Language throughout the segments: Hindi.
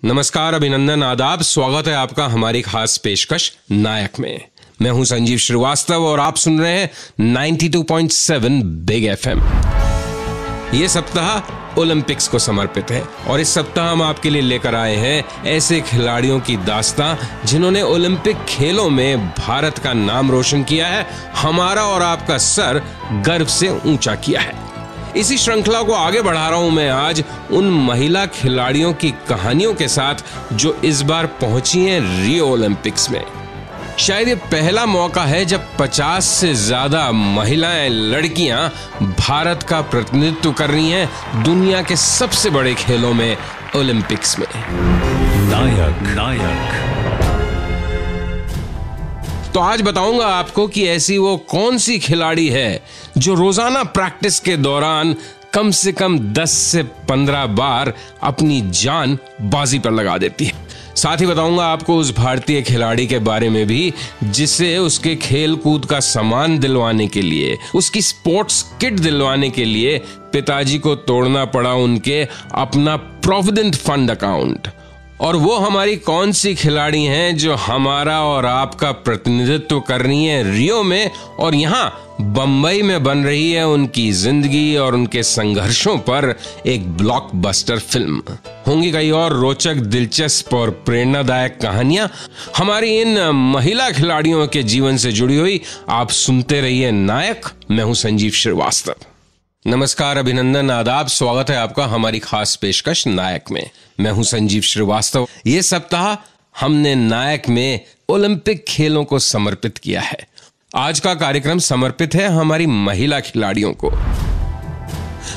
नमस्कार, अभिनंदन, आदाब। स्वागत है आपका हमारी खास पेशकश नायक में। मैं हूं संजीव श्रीवास्तव और आप सुन रहे हैं 92.7 बिग एफएम। ये सप्ताह ओलंपिक्स को समर्पित है और इस सप्ताह हम आपके लिए लेकर आए हैं ऐसे खिलाड़ियों की दास्तां जिन्होंने ओलंपिक खेलों में भारत का नाम रोशन किया है, हमारा और आपका सर गर्व से ऊंचा किया है। इसी श्रृंखला को आगे बढ़ा रहा हूं मैं आज उन महिला खिलाड़ियों की कहानियों के साथ जो इस बार पहुंची हैं रियो ओलंपिक्स में। शायद ये पहला मौका है जब 50 से ज्यादा महिलाएं, लड़कियां भारत का प्रतिनिधित्व कर रही हैं दुनिया के सबसे बड़े खेलों में, ओलंपिक्स में। नायक तो आज बताऊंगा आपको कि ऐसी वो कौन सी खिलाड़ी है जो रोजाना प्रैक्टिस के दौरान कम से कम 10 से 15 बार अपनी जान बाजी पर लगा देती है। साथ ही बताऊंगा आपको उस भारतीय खिलाड़ी के बारे में भी जिसे उसके खेल कूद का सामान दिलवाने के लिए, उसकी स्पोर्ट्स किट दिलवाने के लिए पिताजी को तोड़ना पड़ा उनके अपना प्रोविडेंट फंड अकाउंट। और वो हमारी कौन सी खिलाड़ी हैं जो हमारा और आपका प्रतिनिधित्व कर रही हैं रियो में, और यहाँ बंबई में बन रही है उनकी जिंदगी और उनके संघर्षों पर एक ब्लॉकबस्टर फिल्म। होंगी कई और रोचक, दिलचस्प और प्रेरणादायक कहानियां हमारी इन महिला खिलाड़ियों के जीवन से जुड़ी हुई। आप सुनते रहिए नायक। मैं हूं संजीव श्रीवास्तव। नमस्कार, अभिनंदन, आदाब। स्वागत है आपका हमारी खास पेशकश नायक में। मैं हूं संजीव श्रीवास्तव। ये सप्ताह हमने नायक में ओलंपिक खेलों को समर्पित किया है। आज का कार्यक्रम समर्पित है हमारी महिला खिलाड़ियों को।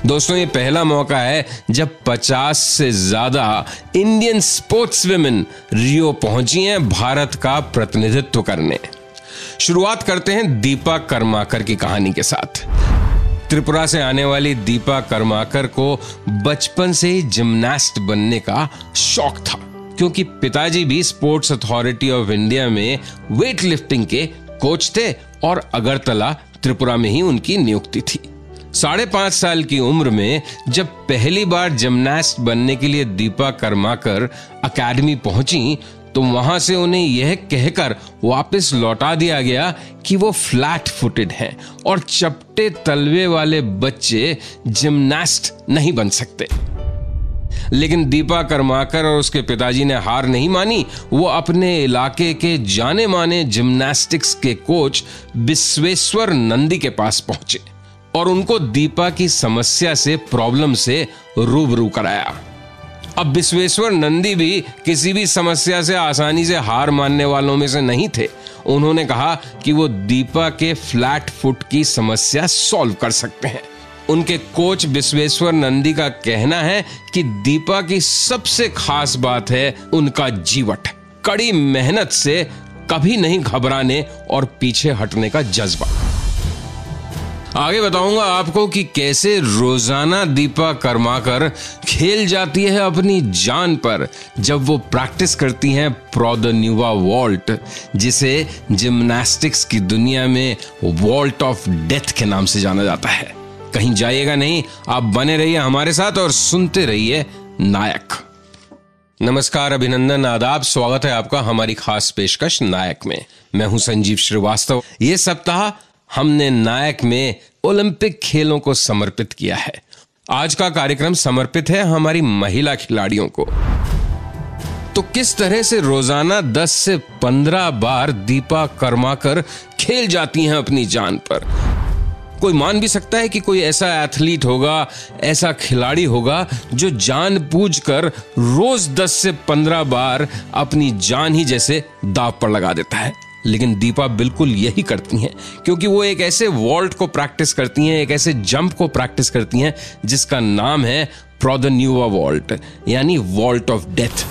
दोस्तों, ये पहला मौका है जब 50 से ज्यादा इंडियन स्पोर्ट्स विमेन रियो पहुंची हैं भारत का प्रतिनिधित्व करने। शुरुआत करते हैं दीपा कर्माकर की कहानी के साथ। त्रिपुरा से आने वाली दीपा कर्माकर को बचपन से ही जिम्नास्ट बनने का शौक था, क्योंकि पिताजी भी स्पोर्ट्स अथॉरिटी ऑफ इंडिया में वेट लिफ्टिंग के कोच थे और अगरतला, त्रिपुरा में ही उनकी नियुक्ति थी। 5.5 साल की उम्र में जब पहली बार जिम्नास्ट बनने के लिए दीपा कर्माकर अकेडमी पहुंची तो वहां से उन्हें यह कहकर वापस लौटा दिया गया कि वो फ्लैट फुटेड हैं और चपटे तलवे वाले बच्चे जिम्नास्ट नहीं बन सकते। लेकिन दीपा कर्माकर और उसके पिताजी ने हार नहीं मानी। वो अपने इलाके के जाने माने जिम्नास्टिक्स के कोच विश्वेश्वर नंदी के पास पहुंचे और उनको दीपा की समस्या से, प्रॉब्लम से रूबरू कराया। अब विश्वेश्वर नंदी भी किसी भी समस्या से आसानी से हार मानने वालों में से नहीं थे। उन्होंने कहा कि वो दीपा के फ्लैट फुट की समस्या सॉल्व कर सकते हैं। उनके कोच विश्वेश्वर नंदी का कहना है कि दीपा की सबसे खास बात है उनका जीवट, कड़ी मेहनत से कभी नहीं घबराने और पीछे हटने का जज्बा। आगे बताऊंगा आपको कि कैसे रोजाना दीपा कर्माकर खेल जाती है अपनी जान पर जब वो प्रैक्टिस करती हैं प्रोदन्यूवा वॉल्ट, जिसे जिम्नास्टिक्स की दुनिया में वॉल्ट ऑफ डेथ के नाम से जाना जाता है। कहीं जाइएगा नहीं, आप बने रहिए हमारे साथ और सुनते रहिए नायक। नमस्कार, अभिनंदन, आदाब। स्वागत है आपका हमारी खास पेशकश नायक में। मैं हूं संजीव श्रीवास्तव। ये सप्ताह हमने नायक में ओलंपिक खेलों को समर्पित किया है। आज का कार्यक्रम समर्पित है हमारी महिला खिलाड़ियों को। तो किस तरह से रोजाना 10 से 15 बार दीपा कर्माकर खेल जाती हैं अपनी जान पर। कोई मान भी सकता है कि कोई ऐसा एथलीट होगा, ऐसा खिलाड़ी होगा जो जानबूझकर रोज 10 से 15 बार अपनी जान ही जैसे दांव पर लगा देता है। लेकिन दीपा बिल्कुल यही करती हैं, क्योंकि वो एक ऐसे वॉल्ट को प्रैक्टिस करती हैं, एक ऐसे जंप को प्रैक्टिस करती हैं जिसका नाम है प्रोदन्यूवा वॉल्ट, यानी वॉल्ट ऑफ डेथ।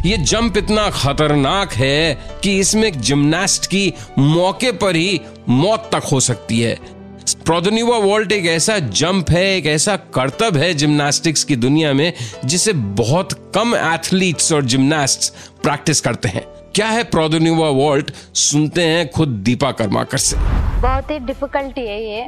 ये जंप इतना खतरनाक है कि इसमें जिम्नास्ट की मौके पर ही मौत तक हो सकती है। प्रोदन्यूवा वॉल्ट एक ऐसा जंप है, एक ऐसा करतब है जिम्नास्टिक्स की दुनिया में जिसे बहुत कम एथलीट्स और जिम्नास्ट्स प्रैक्टिस करते हैं। क्या है प्रोदन्यूवा वॉल्ट, सुनते हैं खुद दीपा कर्माकर से। बहुत ही डिफिकल्टी है ये।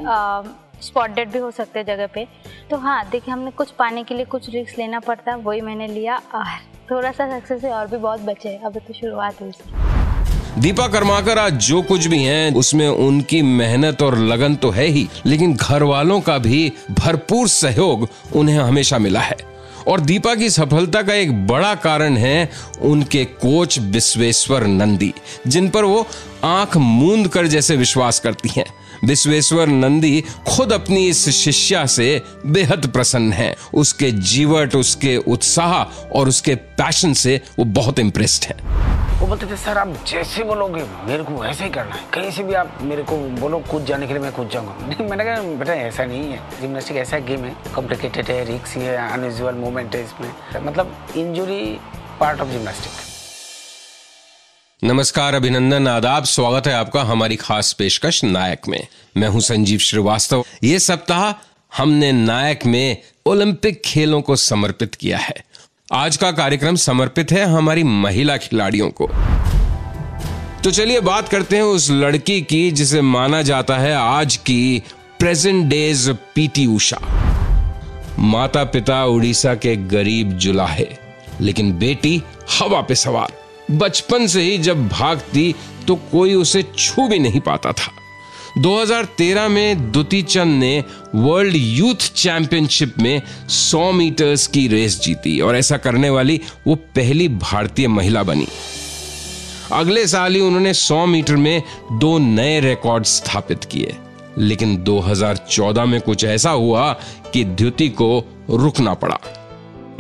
स्पॉट डेड भी हो सकते हैं जगह पे। तो हाँ देखिए, हमने कुछ पाने के लिए कुछ रिस्क लेना पड़ता है, वही मैंने लिया और थोड़ा सा सक्सेस है और भी बहुत बचे हैं, अभी तो शुरुआत हुई इसकी। दीपा कर्माकर आज जो कुछ भी हैं उसमें उनकी मेहनत और लगन तो है ही, लेकिन घर वालों का भी भरपूर सहयोग उन्हें हमेशा मिला है। और दीपा की सफलता का एक बड़ा कारण है उनके कोच विश्वेश्वर नंदी, जिन पर वो आंख मूंद कर जैसे विश्वास करती हैं। विश्वेश्वर नंदी खुद अपनी इस शिष्या से बेहद प्रसन्न हैं। उसके जीवट, उसके उत्साह और उसके पैशन से वो बहुत इम्प्रेस्ड हैं। वो बोलते थे सर आप जैसे बोलोगे मेरे को वैसे ही करना है, कहीं से भी आप मेरे को बोलो कूद जाने के लिए मैं कूद जाऊंगा। नहीं, मैंने कहा बेटा ऐसा नहीं है, जिम्नास्टिक ऐसा गेम है, कॉम्प्लिकेटेड है, रिस्क है, अनयूजुअल मूवमेंट है इसमें, मतलब इंजुरी पार्ट ऑफ जिम्नास्टिक। नमस्कार, अभिनंदन, आदाब, स्वागत है आपका हमारी खास पेशकश नायक में। मैं हूं संजीव श्रीवास्तव। ये सप्ताह हमने नायक में ओलंपिक खेलों को समर्पित किया है। आज का कार्यक्रम समर्पित है हमारी महिला खिलाड़ियों को। तो चलिए बात करते हैं उस लड़की की जिसे माना जाता है आज की प्रेजेंट डेज पीटी उषा। माता पिता उड़ीसा के गरीब जुलाहे, लेकिन बेटी हवा पे सवार। बचपन से ही जब भागती तो कोई उसे छू भी नहीं पाता था। 2013 में दुती चंद ने वर्ल्ड यूथ चैंपियनशिप में 100 मीटर्स की रेस जीती और ऐसा करने वाली वो पहली भारतीय महिला बनी। अगले साल ही उन्होंने 100 मीटर में 2 नए रिकॉर्ड स्थापित किए, लेकिन 2014 में कुछ ऐसा हुआ कि द्युति को रुकना पड़ा।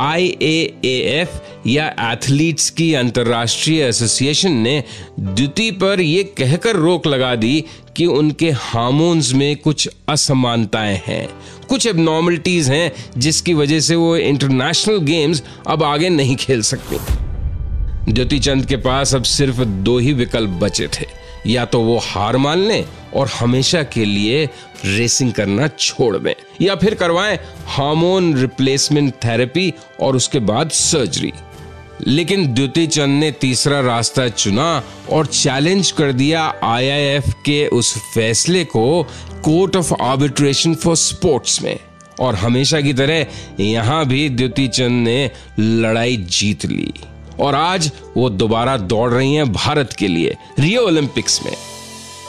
IAAF या एथलीट्स की अंतर्राष्ट्रीय एसोसिएशन ने द्युति पर यह कहकर रोक लगा दी कि उनके हार्मोन्स में कुछ असमानताएं हैं, कुछ एबनॉर्मलिटीज हैं, जिसकी वजह से वो इंटरनेशनल गेम्स अब आगे नहीं खेल सकती। द्युति चंद के पास अब सिर्फ 2 ही विकल्प बचे थे, या तो वो हार मान लें और हमेशा के लिए रेसिंग करना छोड़ दें, या फिर करवाएं हार्मोन रिप्लेसमेंट थेरेपी और उसके बाद सर्जरी। लेकिन द्युति चंद ने तीसरा रास्ता चुना और चैलेंज कर दिया IIF के उस फैसले को court of arbitration for sports में। और हमेशा की तरह यहां भी द्युति चंद ने लड़ाई जीत ली और आज वो दोबारा दौड़ रही हैं भारत के लिए रियो ओलंपिक्स में।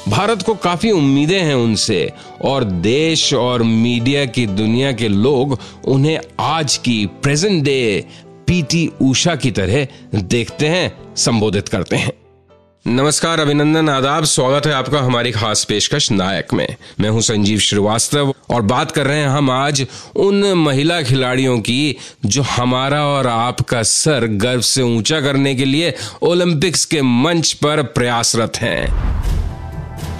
भारत को काफी उम्मीदें हैं उनसे और देश और मीडिया की दुनिया के लोग उन्हें आज की प्रेजेंट डे पीटी उषा की तरह देखते हैं, संबोधित करते हैं। नमस्कार, अभिनंदन, आदाब, स्वागत है आपका हमारी खास पेशकश नायक में। मैं हूं संजीव श्रीवास्तव और बात कर रहे हैं हम आज उन महिला खिलाड़ियों की जो हमारा और आपका सर गर्व से ऊंचा करने के लिए ओलंपिक्स के मंच पर प्रयासरत हैं।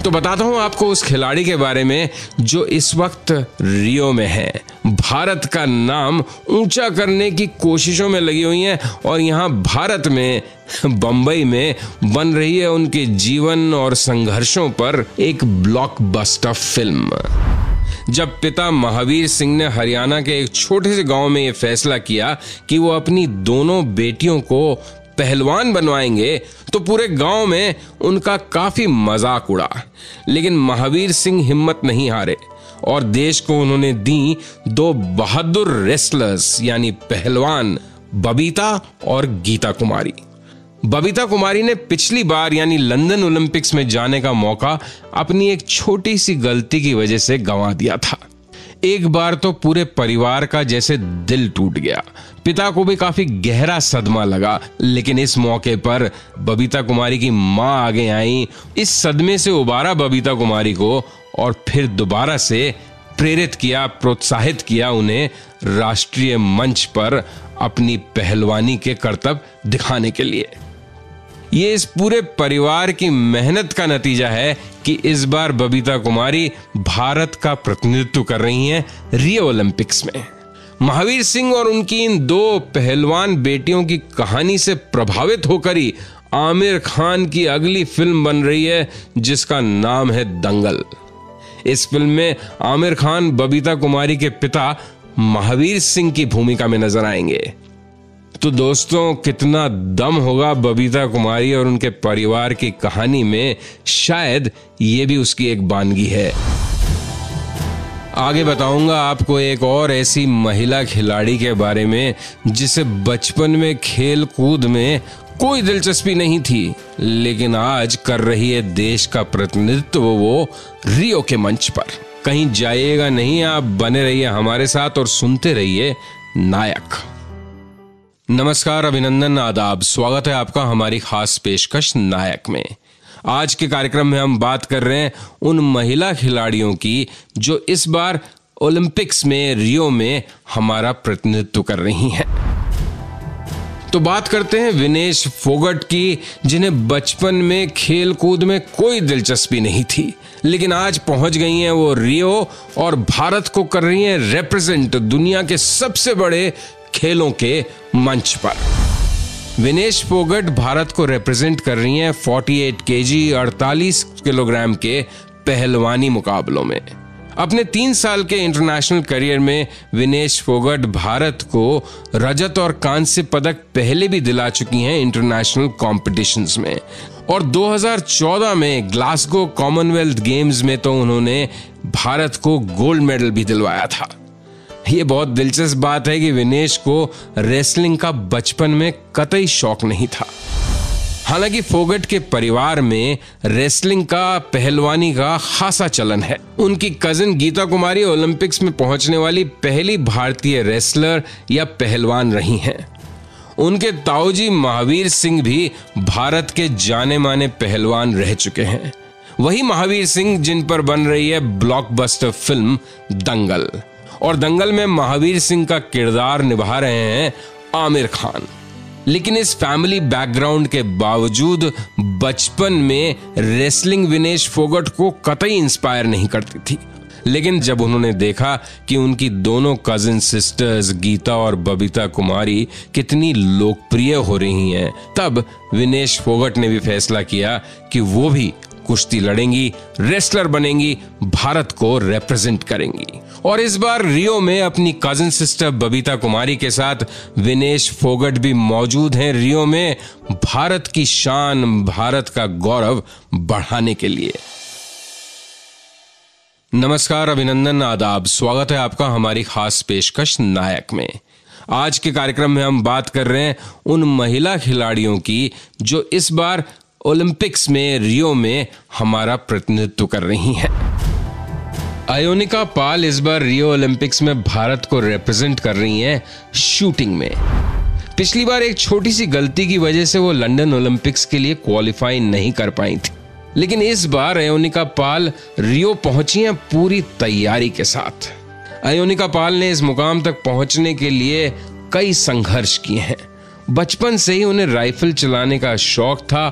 तो बताता हूं आपको उस खिलाड़ी के बारे में जो इस वक्त रियो में है, भारत का नाम ऊंचा करने की कोशिशों में लगी हुई हैं और यहां भारत में बंबई में बन रही है उनके जीवन और संघर्षों पर एक ब्लॉकबस्टर फिल्म। जब पिता महावीर सिंह ने हरियाणा के एक छोटे से गांव में यह फैसला किया कि वो अपनी दोनों बेटियों को पहलवान बनवाएंगे तो पूरे गांव में उनका काफी मजाक उड़ा, लेकिन महावीर सिंह हिम्मत नहीं हारे और देश को उन्होंने दी 2 बहादुर रेसलर्स यानी पहलवान बबीता और गीता कुमारी। बबीता कुमारी ने पिछली बार यानी लंदन ओलंपिक्स में जाने का मौका अपनी एक छोटी सी गलती की वजह से गंवा दिया था। एक बार तो पूरे परिवार का जैसे दिल टूट गया, पिता को भी काफी गहरा सदमा लगा, लेकिन इस मौके पर बबीता कुमारी की मां आगे आई, इस सदमे से उबारा बबीता कुमारी को और फिर दोबारा से प्रेरित किया, प्रोत्साहित किया उन्हें राष्ट्रीय मंच पर अपनी पहलवानी के करतब दिखाने के लिए। ये इस पूरे परिवार की मेहनत का नतीजा है कि इस बार बबीता कुमारी भारत का प्रतिनिधित्व कर रही हैं रियो ओलंपिक्स में। महावीर सिंह और उनकी इन 2 पहलवान बेटियों की कहानी से प्रभावित होकर ही आमिर खान की अगली फिल्म बन रही है जिसका नाम है दंगल। इस फिल्म में आमिर खान बबीता कुमारी के पिता महावीर सिंह की भूमिका में नजर आएंगे। तो दोस्तों, कितना दम होगा बबीता कुमारी और उनके परिवार की कहानी में, शायद ये भी उसकी एक बानगी है। आगे बताऊंगा आपको एक और ऐसी महिला खिलाड़ी के बारे में जिसे बचपन में खेल कूद में कोई दिलचस्पी नहीं थी, लेकिन आज कर रही है देश का प्रतिनिधित्व वो रियो के मंच पर। कहीं जाइएगा नहीं, आप बने रहिए हमारे साथ और सुनते रहिए नायक। नमस्कार, अभिनंदन, आदाब, स्वागत है आपका हमारी खास पेशकश नायक में। आज के कार्यक्रम में हम बात कर रहे हैं उन महिला खिलाड़ियों की जो इस बार ओलंपिक्स में रियो में हमारा प्रतिनिधित्व कर रही हैं। तो बात करते हैं विनेश फोगट की, जिन्हें बचपन में खेल कूद में कोई दिलचस्पी नहीं थी, लेकिन आज पहुंच गई हैं वो रियो और भारत को कर रही हैं रिप्रेजेंट दुनिया के सबसे बड़े खेलों के मंच पर। विनेश फोगट भारत को रिप्रेजेंट कर रही हैं 48 केजी 48 किलोग्राम के पहलवानी मुकाबलों में। अपने 3 साल के इंटरनेशनल करियर में विनेश फोगट भारत को रजत और कांस्य पदक पहले भी दिला चुकी हैं इंटरनेशनल कॉम्पिटिशन्स में, और 2014 में ग्लासगो कॉमनवेल्थ गेम्स में तो उन्होंने भारत को गोल्ड मेडल भी दिलवाया था। ये बहुत दिलचस्प बात है कि विनेश को रेसलिंग का बचपन में कतई शौक नहीं था। हालांकि फोगट के परिवार में रेसलिंग का, पहलवानी का खासा चलन है। उनकी कजिन गीता कुमारी ओलंपिक्स में पहुंचने वाली पहली भारतीय रेसलर या पहलवान रही हैं। उनके ताऊजी महावीर सिंह भी भारत के जाने माने पहलवान रह चुके हैं। वही महावीर सिंह जिन पर बन रही है ब्लॉकबस्टर फिल्म दंगल, और दंगल में महावीर सिंह का किरदार निभा रहे हैं आमिर खान। लेकिन इस फैमिली बैकग्राउंड के बावजूद बचपन में रेसलिंग विनेश फोगट को कतई इंस्पायर नहीं करती थी, लेकिन जब उन्होंने देखा कि उनकी दोनों कजिन सिस्टर्स गीता और बबीता कुमारी कितनी लोकप्रिय हो रही हैं, तब विनेश फोगट ने भी फैसला किया कि वो भी कुश्ती लड़ेंगी, रेसलर बनेंगी, भारत को रिप्रेजेंट करेंगी। और इस बार रियो में अपनी कजिन सिस्टर बबीता कुमारी के साथ विनेश फोगट भी मौजूद हैं रियो में, भारत की शान, भारत का गौरव बढ़ाने के लिए। नमस्कार, अभिनंदन, आदाब, स्वागत है आपका हमारी खास पेशकश नायक में। आज के कार्यक्रम में हम बात कर रहे हैं उन महिला खिलाड़ियों की जो इस बार ओलंपिक्स में रियो में हमारा प्रतिनिधित्व कर रही हैं। आयोनिका पाल इस बार रियो ओलंपिक्स में भारत को रिप्रेजेंट कर रही हैं शूटिंग में। पिछली बार एक छोटी सी गलती की वजह से वो लंदन ओलंपिक्स के लिए क्वालिफाई नहीं कर पाई थी, लेकिन इस बार आयोनिका पाल रियो पहुंची हैं पूरी तैयारी के साथ। आयोनिका पाल ने इस मुकाम तक पहुंचने के लिए कई संघर्ष किए हैं। बचपन से ही उन्हें राइफल चलाने का शौक था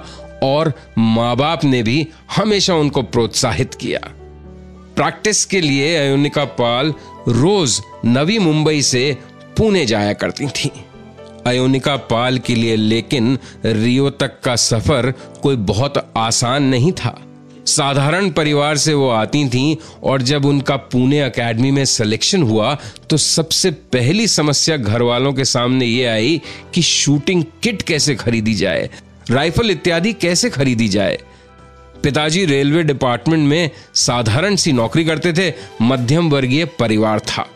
और माँ बाप ने भी हमेशा उनको प्रोत्साहित किया। प्रैक्टिस के लिए आयोनिका पाल रोज नवी मुंबई से पुणे जाया करती थी। आयोनिका पाल के लिए लेकिन रियो तक का सफर कोई बहुत आसान नहीं था। साधारण परिवार से वो आती थीं, और जब उनका पुणे एकेडमी में सिलेक्शन हुआ तो सबसे पहली समस्या घर वालों के सामने ये आई कि शूटिंग किट कैसे खरीदी जाए, राइफल इत्यादि कैसे खरीदी जाए। पिताजी रेलवे डिपार्टमेंट में साधारण सी नौकरी करते थे, मध्यम वर्गीय परिवार था,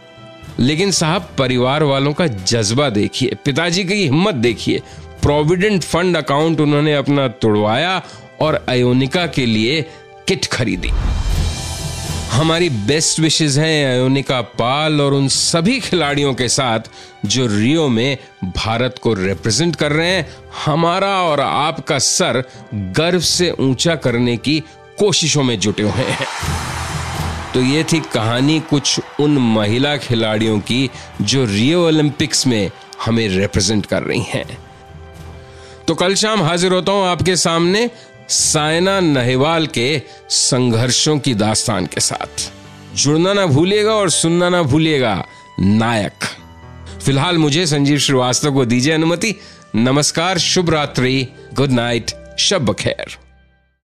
लेकिन साहब परिवार वालों का जज्बा देखिए, पिताजी की हिम्मत देखिए। प्रोविडेंट फंड अकाउंट उन्होंने अपना तोड़वाया और आयोनिका के लिए किट खरीदी। हमारी बेस्ट विशेस हैं आयोनिका पाल और उन सभी खिलाड़ियों के साथ जो रियो में भारत को रिप्रेजेंट कर रहे हैं, हमारा और आपका सर गर्व से ऊंचा करने की कोशिशों में जुटे हुए हैं। तो ये थी कहानी कुछ उन महिला खिलाड़ियों की जो रियो ओलंपिक्स में हमें रिप्रेजेंट कर रही हैं। तो कल शाम हाजिर होता हूं आपके सामने साइना नेहवाल के संघर्षों की दास्तान के साथ। जुड़ना ना भूलिएगा और सुनना ना भूलिएगा नायक। फिलहाल मुझे संजीव श्रीवास्तव को दीजिए अनुमति। नमस्कार, शुभ रात्रि, गुड नाइट, शब बखैर।